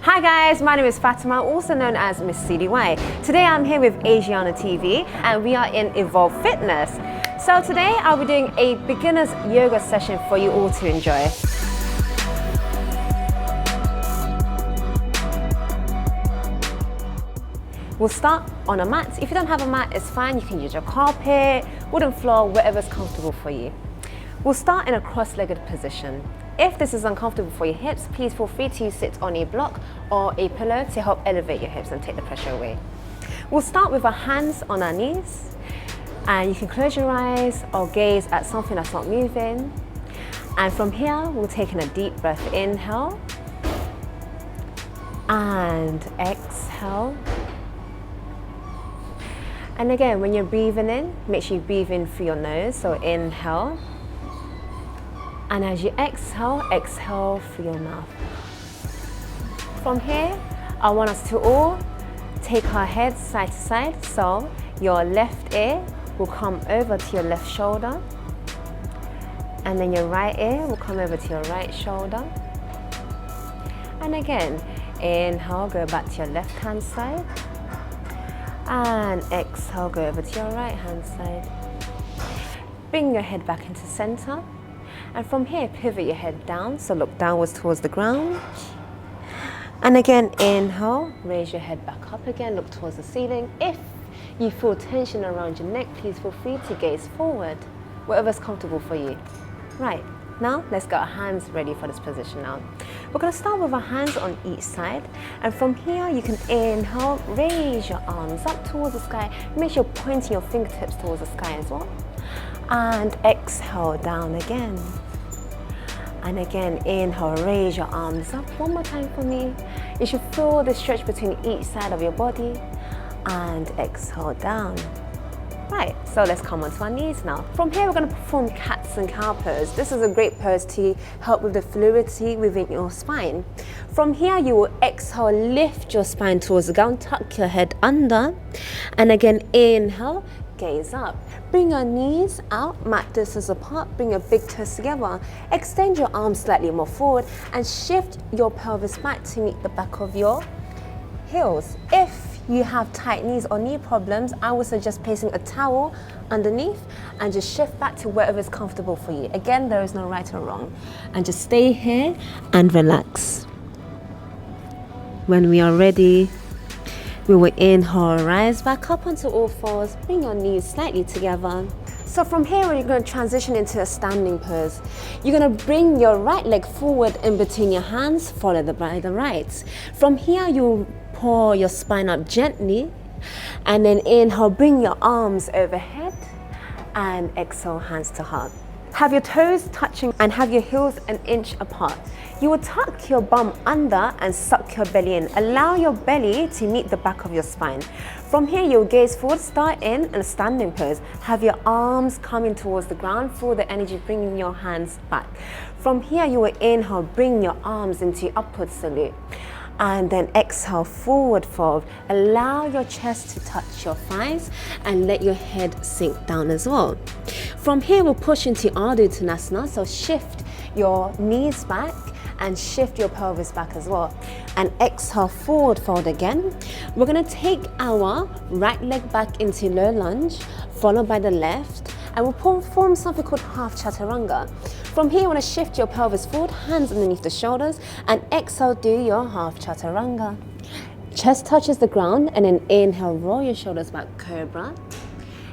Hi guys, my name is Fatima, also known as Miss CDY. Today I'm here with ASIANA TV and we are in Evolve Fitness. So today I'll be doing a beginner's yoga session for you all to enjoy. We'll start on a mat. If you don't have a mat, it's fine. You can use your carpet, wooden floor, whatever's comfortable for you. We'll start in a cross-legged position. If this is uncomfortable for your hips, please feel free to sit on a block or a pillow to help elevate your hips and take the pressure away. We'll start with our hands on our knees, and you can close your eyes or gaze at something that's not moving. And from here, we'll take in a deep breath. Inhale and exhale. And again, when you're breathing in, make sure you breathe in through your nose. So inhale. And as you exhale, exhale through your mouth. From here, I want us to all take our heads side to side. So your left ear will come over to your left shoulder. And then your right ear will come over to your right shoulder. And again, inhale, go back to your left hand side. And exhale, go over to your right hand side. Bring your head back into center. And from here, pivot your head down, so look downwards towards the ground. And again, inhale, raise your head back up again, look towards the ceiling. If you feel tension around your neck, please feel free to gaze forward, whatever's comfortable for you. Right, now let's get our hands ready for this position now. We're gonna start with our hands on each side. And from here, you can inhale, raise your arms up towards the sky. Make sure you're pointing your fingertips towards the sky as well. And exhale down again. And again, inhale, raise your arms up. One more time for me. You should feel the stretch between each side of your body. And exhale down. Right, so let's come onto our knees now. From here, we're going to perform cats and cow pose. This is a great pose to help with the fluidity within your spine. From here, you will exhale, lift your spine towards the ground, tuck your head under. And again, inhale, gaze up. Bring your knees out, mat distance apart, bring your big toes together. Extend your arms slightly more forward and shift your pelvis back to meet the back of your heels. If you have tight knees or knee problems, I would suggest placing a towel underneath and just shift back to wherever is comfortable for you. Again, there is no right or wrong. And just stay here and relax. When we are ready, we will inhale, rise back up onto all fours, bring your knees slightly together. So from here, we're going to transition into a standing pose. You're going to bring your right leg forward in between your hands, followed by the right. From here, you pull your spine up gently, and then inhale, bring your arms overhead, and exhale, hands to heart. Have your toes touching and have your heels an inch apart. You will tuck your bum under and suck your belly in. Allow your belly to meet the back of your spine. From here, you'll gaze forward, start in a standing pose. Have your arms coming towards the ground, feel the energy bringing your hands back. From here, you will inhale, bring your arms into upward salute. And then exhale, forward fold. Allow your chest to touch your thighs and let your head sink down as well. From here, we'll push into Ardha Uttanasana, so shift your knees back and shift your pelvis back as well. And exhale, forward fold again. We're gonna take our right leg back into low lunge, followed by the left, and we'll perform something called half chaturanga. From here, you wanna shift your pelvis forward, hands underneath the shoulders, and exhale, do your half chaturanga. Chest touches the ground, and then inhale, roll your shoulders back, cobra.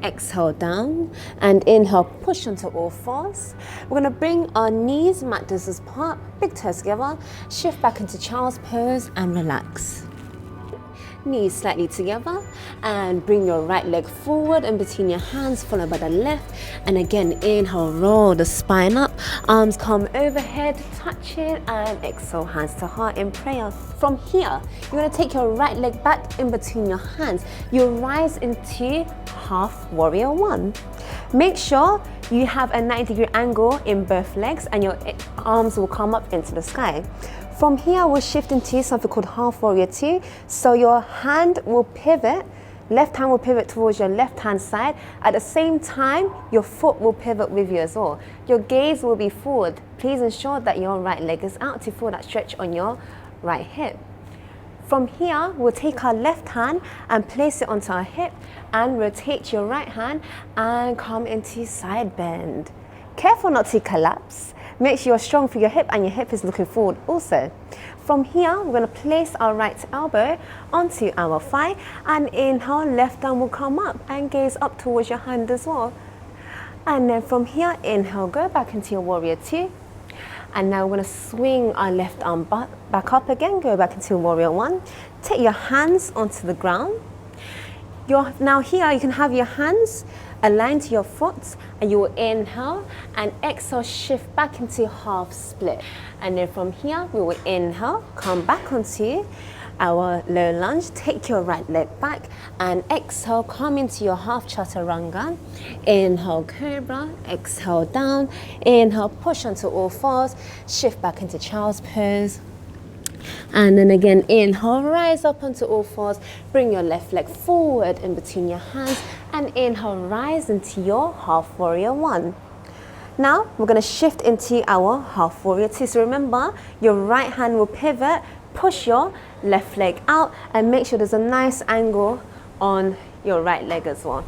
Exhale down, and inhale, push onto all fours. We're gonna bring our knees mat distance apart, big toes together, shift back into child's pose and relax. Knees slightly together, and bring your right leg forward in between your hands, followed by the left. And again, inhale, roll the spine up, arms come overhead, touch it, and exhale, hands to heart in prayer. From here, you're gonna take your right leg back in between your hands. You'll rise into half warrior one. Make sure you have a 90-degree angle in both legs and your arms will come up into the sky. From here, we'll shift into something called half warrior two. So your hand will pivot, left hand will pivot towards your left hand side. At the same time, your foot will pivot with you as well. Your gaze will be forward. Please ensure that your right leg is out to feel that stretch on your right hip. From here, we'll take our left hand and place it onto our hip and rotate your right hand and come into side bend. Careful not to collapse. Make sure you're strong for your hip and your hip is looking forward also. From here, we're going to place our right elbow onto our thigh and inhale, left arm will come up and gaze up towards your hand as well. And then from here, inhale, go back into your warrior two. And now we're going to swing our left arm back up again, go back into warrior one. Take your hands onto the ground. Now here you can have your hands aligned to your foot and you will inhale and exhale, shift back into half split. And then from here we will inhale, come back onto our low lunge, take your right leg back and exhale, come into your half chaturanga. Inhale, cobra, exhale down, inhale, push onto all fours, shift back into child's pose. And then again, inhale, rise up onto all fours, bring your left leg forward in between your hands and inhale, rise into your half warrior one. Now we're going to shift into our half warrior two. So remember, your right hand will pivot, push your left leg out and make sure there's a nice angle on your right leg as well.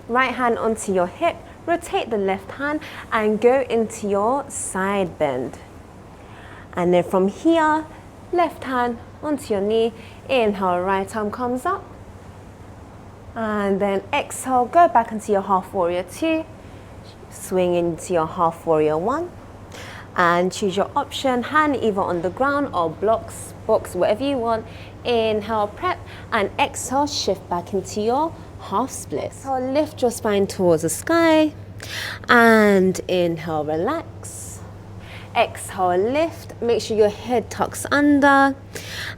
Right hand onto your hip, rotate the left hand and go into your side bend. And then from here, left hand onto your knee, inhale, right arm comes up. And then exhale, go back into your half warrior two, swing into your half warrior one. And choose your option, hand either on the ground or box, whatever you want. Inhale, prep, and exhale, shift back into your half split. So lift your spine towards the sky, and inhale, relax. Exhale, lift, make sure your head tucks under,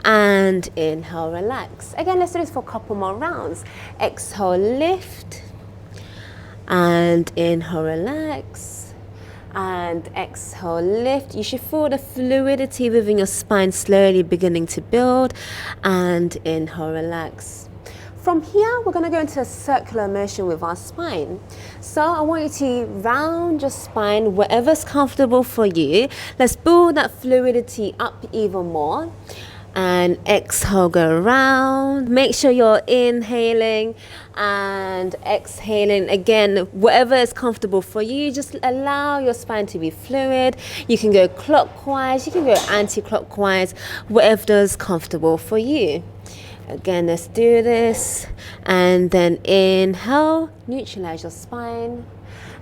and inhale, relax. Again, let's do this for a couple more rounds. Exhale, lift, and inhale, relax. And exhale, lift. You should feel the fluidity within your spine slowly beginning to build. And inhale, relax. From here, we're going to go into a circular motion with our spine. So I want you to round your spine, whatever's comfortable for you. Let's build that fluidity up even more. And exhale, go around. Make sure you're inhaling and exhaling. Again, whatever is comfortable for you, just allow your spine to be fluid. You can go clockwise, you can go anti-clockwise, whatever is comfortable for you. Again, let's do this. And then inhale, neutralize your spine.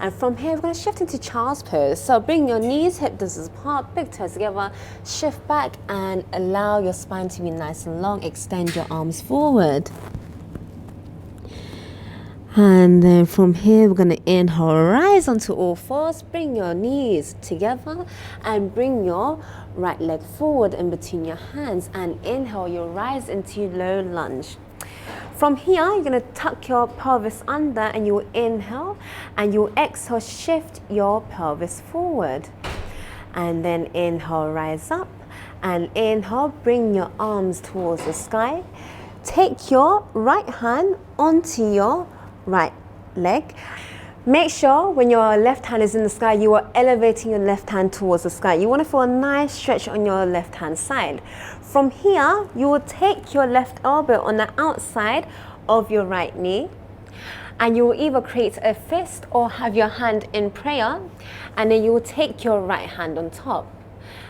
And from here, we're going to shift into child's pose. So bring your knees, hip distance apart, big toes together, shift back and allow your spine to be nice and long. Extend your arms forward. And then from here, we're going to inhale, rise onto all fours, bring your knees together and bring your right leg forward in between your hands. And inhale, you'll rise into low lunge. From here, you're going to tuck your pelvis under and you will inhale and you will exhale, shift your pelvis forward. And then inhale, rise up and inhale, bring your arms towards the sky. Take your right hand onto your right leg. Make sure when your left hand is in the sky, you are elevating your left hand towards the sky. You want to feel a nice stretch on your left hand side. From here, you will take your left elbow on the outside of your right knee and you will either create a fist or have your hand in prayer and then you will take your right hand on top.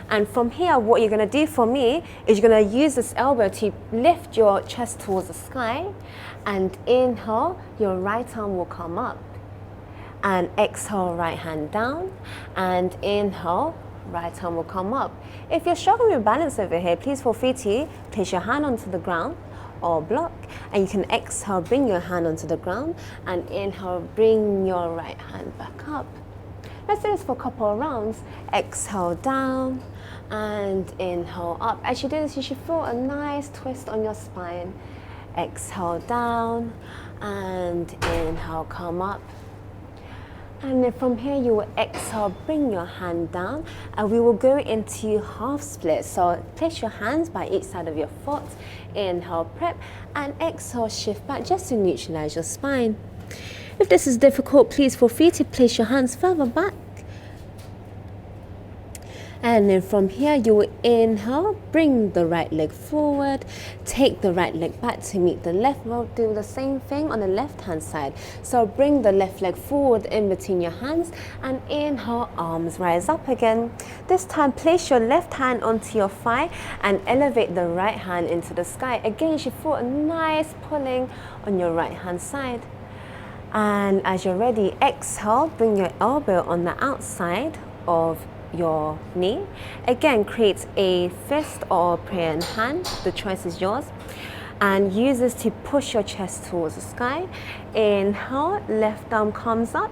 And from here, what you're going to do for me is you're going to use this elbow to lift your chest towards the sky and inhale, your right arm will come up. And exhale, right hand down and inhale, right arm will come up. If you're struggling with balance over here, please feel free to place your hand onto the ground or block and you can exhale, bring your hand onto the ground and inhale, bring your right hand back up. Let's do this for a couple of rounds. Exhale down and inhale up. As you do this, you should feel a nice twist on your spine. Exhale down and inhale, come up. And then from here, you will exhale, bring your hand down, and we will go into half split. So place your hands by each side of your foot. Inhale, prep, and exhale, shift back just to neutralize your spine. If this is difficult, please feel free to place your hands further back. And then from here, you will inhale, bring the right leg forward, take the right leg back to meet the left. We'll do the same thing on the left hand side. So bring the left leg forward in between your hands and inhale, arms rise up again. This time, place your left hand onto your thigh and elevate the right hand into the sky. Again, you should feel a nice pulling on your right hand side. And as you're ready, exhale, bring your elbow on the outside of your knee. Again, create a fist or praying hand, the choice is yours, and use this to push your chest towards the sky. Inhale, left arm comes up,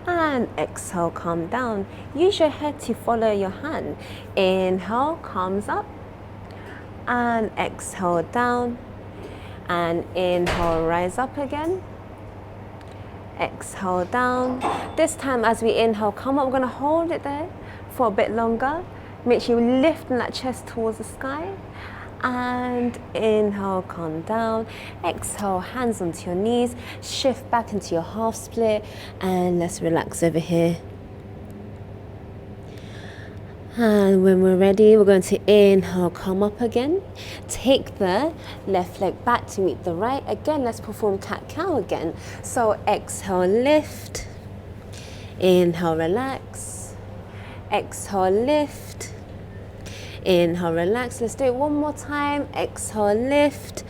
and exhale, come down. Use your head to follow your hand. Inhale, comes up, and exhale, down, and inhale, rise up again. Exhale, down. This time as we inhale, come up, we're gonna hold it there for a bit longer. Make sure you lift that chest towards the sky. And inhale, come down. Exhale, hands onto your knees. Shift back into your half split. And let's relax over here. And when we're ready, we're going to inhale, come up again. Take the left leg back to meet the right. Again, let's perform cat-cow again. So exhale, lift. Inhale, relax. Exhale, lift. Inhale, relax. Let's do it one more time. Exhale, lift.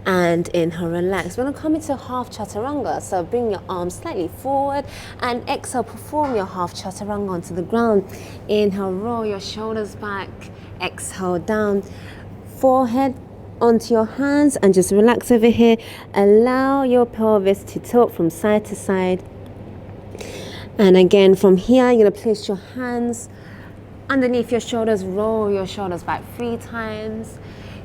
And inhale, relax. We're going to come into half chaturanga. So bring your arms slightly forward and exhale, perform your half chaturanga onto the ground. Inhale, roll your shoulders back. Exhale, down. Forehead onto your hands and just relax over here. Allow your pelvis to tilt from side to side. And again, from here, you're going to place your hands underneath your shoulders, roll your shoulders back 3 times.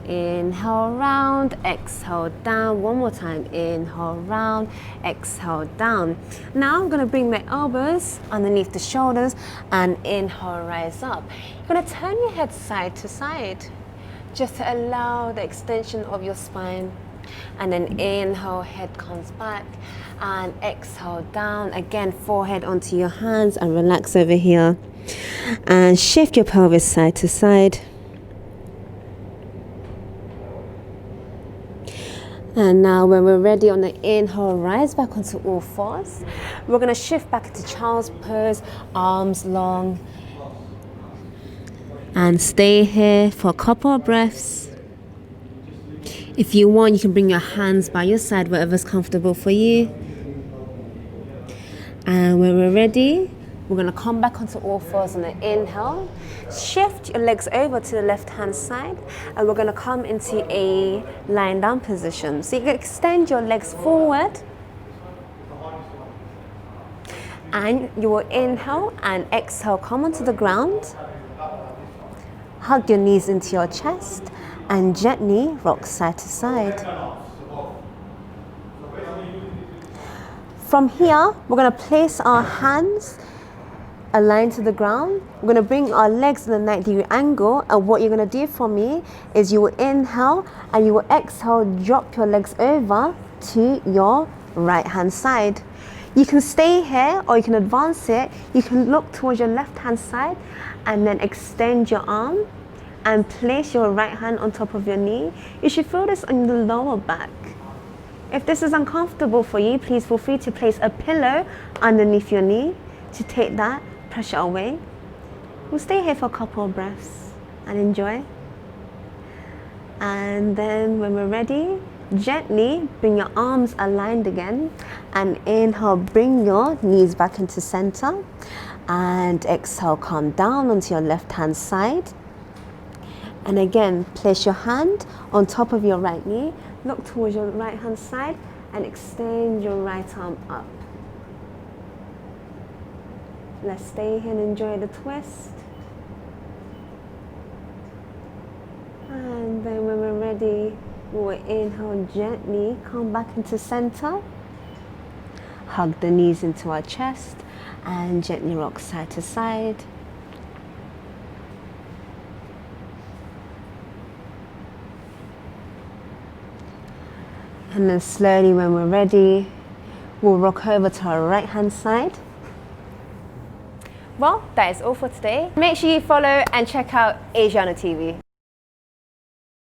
Inhale, round, exhale, down. One more time. Inhale, round, exhale, down. Now I'm going to bring my elbows underneath the shoulders and inhale, rise up. You're going to turn your head side to side just to allow the extension of your spine. And then inhale, head comes back, and exhale, down. Again, forehead onto your hands and relax over here. And shift your pelvis side to side. And now when we're ready on the inhale, rise back onto all fours. We're going to shift back into child's pose, arms long. And stay here for a couple of breaths. If you want, you can bring your hands by your side, whatever's comfortable for you. And when we're ready, we're going to come back onto all fours on the inhale. Shift your legs over to the left hand side, and we're going to come into a lying down position. So you can extend your legs forward, and you will inhale and exhale, come onto the ground. Hug your knees into your chest and gently rock side to side. From here, we're going to place our hands aligned to the ground. We're going to bring our legs in a 90-degree angle, and what you're going to do for me is you will inhale and you will exhale, drop your legs over to your right hand side. You can stay here or you can advance it. You can look towards your left hand side and then extend your arm and place your right hand on top of your knee. You should feel this on the lower back. If this is uncomfortable for you, please feel free to place a pillow underneath your knee to take that pressure away. We'll stay here for a couple of breaths and enjoy. And then when we're ready, gently bring your arms aligned again and inhale, bring your knees back into center, and exhale, come down onto your left hand side. And again, place your hand on top of your right knee, look towards your right hand side and extend your right arm up. Let's stay here and enjoy the twist. And then when we're ready, we'll inhale gently, come back into center. Hug the knees into our chest and gently rock side to side. And then slowly when we're ready, we'll rock over to our right hand side. Well, that is all for today. Make sure you follow and check out ASIANA TV.